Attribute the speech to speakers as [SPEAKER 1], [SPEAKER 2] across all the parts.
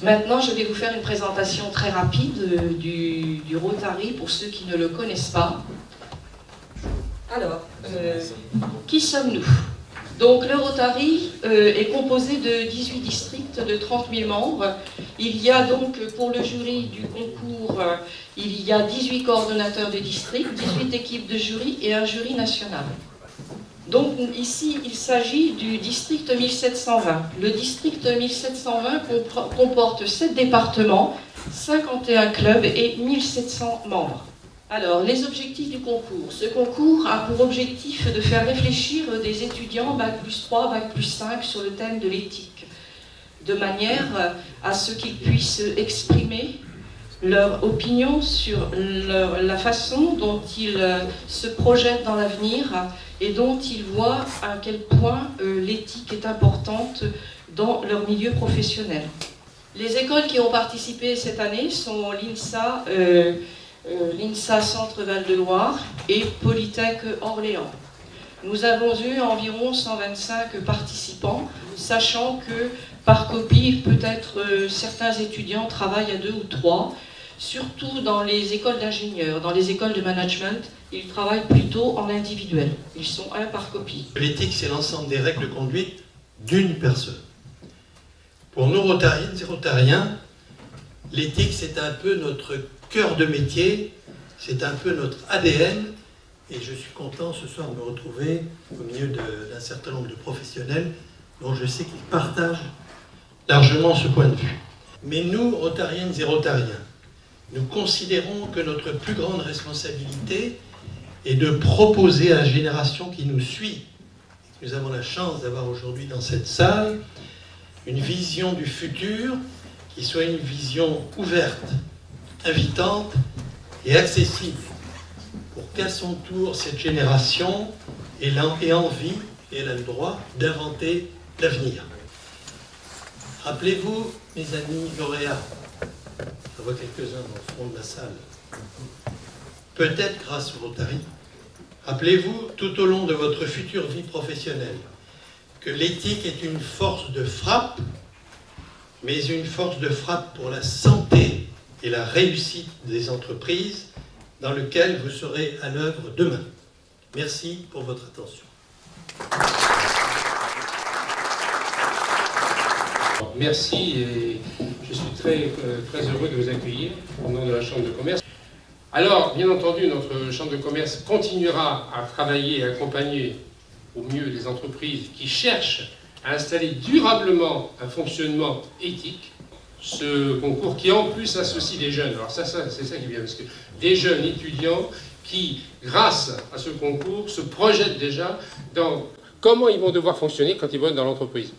[SPEAKER 1] Maintenant, je vais vous faire une présentation très rapide du Rotary pour ceux qui ne le connaissent pas. Alors, qui sommes-nous? Donc, le Rotary est composé de 18 districts de 30 000 membres. Il y a donc, pour le jury du concours, il y a 18 coordonnateurs de district, 18 équipes de jury et un jury national. Donc ici, il s'agit du district 1720. Le district 1720 comporte 7 départements, 51 clubs et 1700 membres. Alors, les objectifs du concours. Ce concours a pour objectif de faire réfléchir des étudiants Bac+3, Bac+5 sur le thème de l'éthique, de manière à ce qu'ils puissent exprimer leur opinion sur la façon dont ils se projettent dans l'avenir et dont ils voient à quel point l'éthique est importante dans leur milieu professionnel. Les écoles qui ont participé cette année sont l'INSA Centre Val-de-Loire et Polytech Orléans. Nous avons eu environ 125 participants, sachant que par copie, peut-être certains étudiants travaillent à 2 ou 3, surtout dans les écoles d'ingénieurs, dans les écoles de management, ils travaillent plutôt en individuel. Ils sont 1 par copie.
[SPEAKER 2] L'éthique, c'est l'ensemble des règles de conduite d'une personne. Pour nous, Rotariennes et Rotariens, l'éthique, c'est un peu notre cœur de métier, c'est un peu notre ADN, et je suis content ce soir de me retrouver au milieu d'un certain nombre de professionnels dont je sais qu'ils partagent largement ce point de vue. Mais nous, Rotariennes et Rotariens, nous considérons que notre plus grande responsabilité est de proposer à la génération qui nous suit, et que nous avons la chance d'avoir aujourd'hui dans cette salle, une vision du futur qui soit une vision ouverte, invitante et accessible, pour qu'à son tour, cette génération ait envie, et elle a le droit, d'inventer l'avenir. Rappelez-vous, mes amis lauréats, j'en vois quelques-uns dans le fond de la salle, peut-être grâce au Rotary, rappelez-vous tout au long de votre future vie professionnelle que l'éthique est une force de frappe, mais une force de frappe pour la santé et la réussite des entreprises dans lesquelles vous serez à l'œuvre demain. Merci pour votre attention.
[SPEAKER 3] Merci et je suis très heureux de vous accueillir au nom de la Chambre de commerce. Alors, bien entendu, notre Chambre de commerce continuera à travailler et accompagner au mieux les entreprises qui cherchent à installer durablement un fonctionnement éthique. Ce concours qui en plus associe des jeunes. Alors c'est ça qui est bien, parce que des jeunes étudiants qui, grâce à ce concours, se projettent déjà dans comment ils vont devoir fonctionner quand ils vont être dans l'entreprise.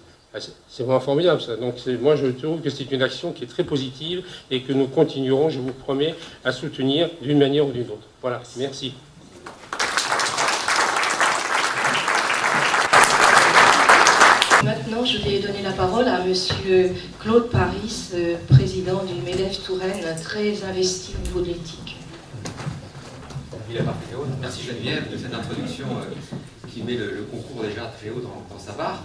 [SPEAKER 3] C'est vraiment formidable ça. Donc moi je trouve que c'est une action qui est très positive et que nous continuerons, je vous promets, à soutenir d'une manière ou d'une autre. Voilà, merci.
[SPEAKER 1] Maintenant, je vais donner la parole à Monsieur Claude Paris, président du MEDEF Touraine, très investi au niveau de l'éthique.
[SPEAKER 4] Merci Geneviève de cette introduction qui met le concours déjà très haut dans sa barre.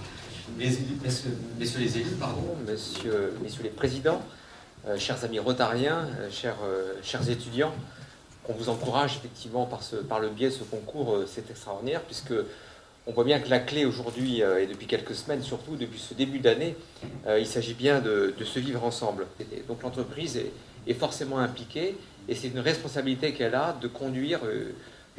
[SPEAKER 4] Messieurs les élus, pardon.
[SPEAKER 5] Messieurs les présidents, chers amis rotariens, chers étudiants, qu'on vous encourage effectivement par le biais de ce concours, c'est extraordinaire, puisque on voit bien que la clé aujourd'hui, et depuis quelques semaines surtout, depuis ce début d'année, il s'agit bien de se vivre ensemble. Et donc l'entreprise est forcément impliquée, et c'est une responsabilité qu'elle a de conduire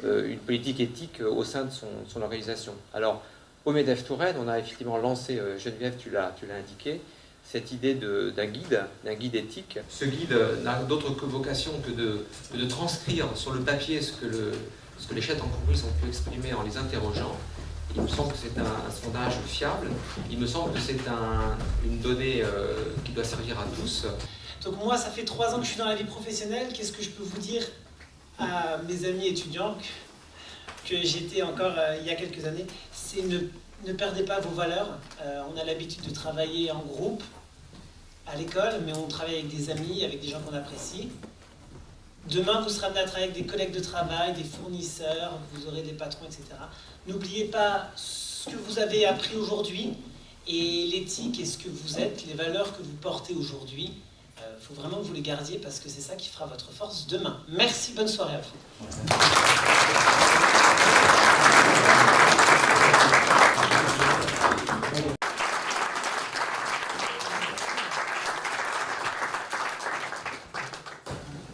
[SPEAKER 5] une politique éthique au sein de son organisation. Alors, au MEDEF Touraine, on a effectivement lancé, Geneviève, tu l'as indiqué, cette idée d'un guide éthique.
[SPEAKER 4] Ce guide n'a d'autre vocation que de transcrire sur le papier ce que les chefs d'entreprise ont pu exprimer en les interrogeant. Il me semble que c'est un sondage fiable, il me semble que c'est une donnée qui doit servir à tous.
[SPEAKER 6] Donc moi, ça fait 3 ans que je suis dans la vie professionnelle. Qu'est-ce que je peux vous dire à mes amis étudiants que j'étais encore il y a quelques années? C'est ne perdez pas vos valeurs. On a l'habitude de travailler en groupe à l'école, mais on travaille avec des amis, avec des gens qu'on apprécie. Demain, vous serez amené à travailler avec des collègues de travail, des fournisseurs, vous aurez des patrons, etc. N'oubliez pas ce que vous avez appris aujourd'hui et l'éthique et ce que vous êtes, les valeurs que vous portez aujourd'hui. Il faut vraiment que vous les gardiez parce que c'est ça qui fera votre force demain. Merci, bonne soirée à vous.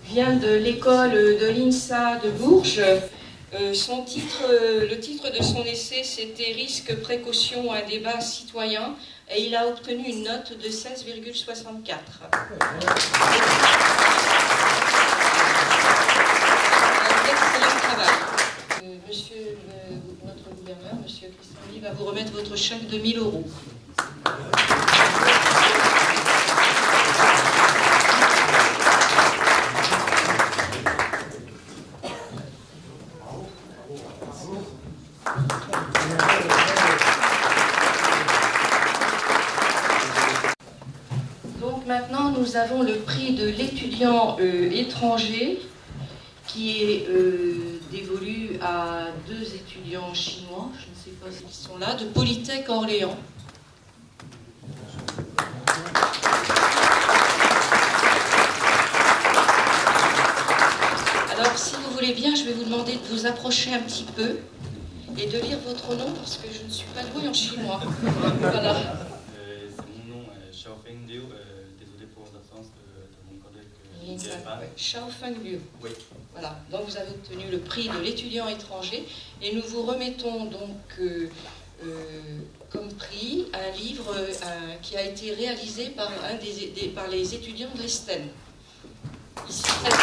[SPEAKER 1] Vient de l'école de l'INSA de Bourges. Le titre de son essai, c'était « Risque, précaution, un débat citoyen » et il a obtenu une note de 16,64. Un excellent travail. Monsieur notre gouverneur, monsieur Christian Lee, va vous remettre votre chèque de 1 000 €. Donc maintenant, nous avons le prix de l'étudiant étranger qui est dévolu à 2 étudiants chinois, je ne sais pas s'ils sont là, de Polytech Orléans. Alors, si vous voulez bien, je vais vous demander de vous approcher un petit peu et de lire votre nom parce que je ne suis pas douée en chinois. Voilà.
[SPEAKER 7] C'est mon nom, Xiaofeng Liu. Désolé pour l'absence de mon collègue.
[SPEAKER 1] Xiaofeng Liu.
[SPEAKER 7] Oui.
[SPEAKER 1] Voilà. Donc vous avez obtenu le prix de l'étudiant étranger et nous vous remettons donc comme prix un livre qui a été réalisé par par les étudiants de l'Esten. Ici présent.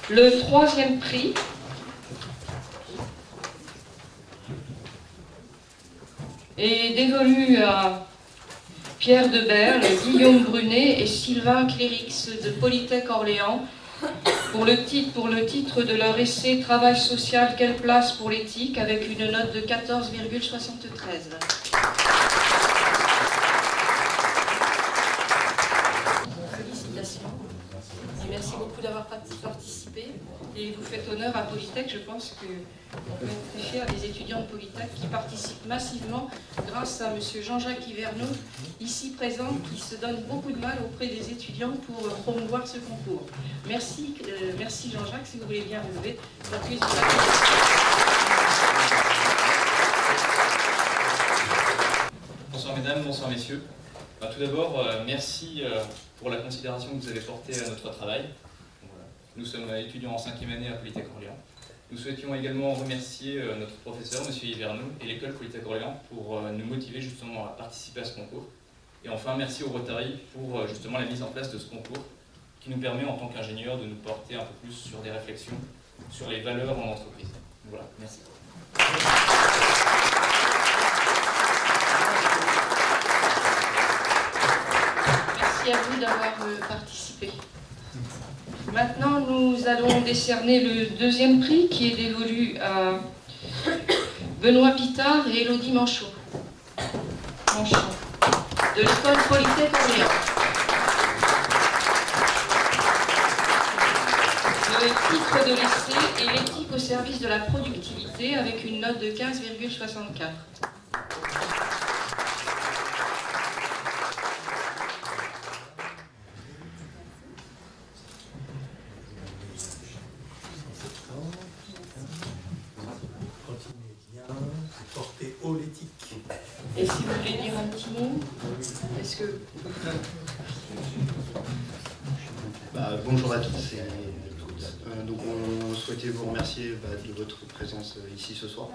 [SPEAKER 1] Le 3e prix est dévolu à Pierre Deberle, Guillaume Brunet et Sylvain Clérix de Polytech Orléans pour le titre de leur essai « Travail social, quelle place pour l'éthique » avec une note de 14,73. Félicitations et merci beaucoup d'avoir participé et vous faites honneur à Polytech. Je pense qu'on peut être très fiers des étudiants de Polytech qui participent massivement grâce à M. Jean-Jacques Hiverneau, ici présent, qui se donne beaucoup de mal auprès des étudiants pour promouvoir ce concours. Merci, merci Jean-Jacques, si vous voulez bien vous lever, appuyer sur la
[SPEAKER 7] Bonsoir mesdames, bonsoir messieurs. Tout d'abord, merci pour la considération que vous avez portée à notre travail. Voilà. Nous sommes étudiants en 5e année à Polytech Orléans. Nous souhaitions également remercier notre professeur, M. Hiverneau, et l'école Polytech Orléans pour nous motiver justement à participer à ce concours. Et enfin, merci au Rotary pour justement la mise en place de ce concours qui nous permet en tant qu'ingénieurs de nous porter un peu plus sur des réflexions sur les valeurs en entreprise. Voilà, merci.
[SPEAKER 1] Merci à vous d'avoir participé. Maintenant, nous allons décerner le 2e prix qui est dévolu à Benoît Pitard et Élodie Manchot de l'école Polytech Orléans. Le titre de l'essai est l'éthique au service de la productivité avec une note de 15,64.
[SPEAKER 2] Porter haut l'éthique.
[SPEAKER 1] Et si vous voulez dire un petit mot, est-ce que...
[SPEAKER 8] Bonjour à tous et toutes. Donc on souhaitait vous remercier de votre présence ici ce soir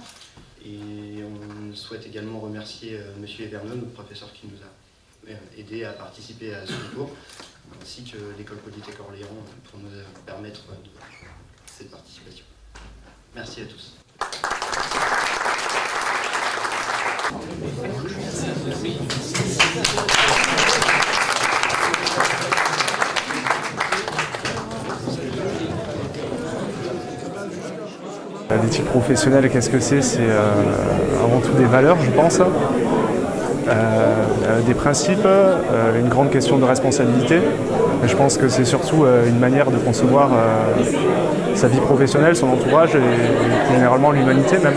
[SPEAKER 8] Et on souhaite également remercier M. Evernon, notre professeur qui nous a aidé à participer à ce concours, ainsi que l'École Polytechnique Orléans pour nous permettre de cette participation. Merci à tous.
[SPEAKER 9] L'éthique professionnelle, qu'est-ce que c'est? C'est avant tout des valeurs, je pense, des principes, une grande question de responsabilité. Et je pense que c'est surtout une manière de concevoir sa vie professionnelle, son entourage et généralement l'humanité même.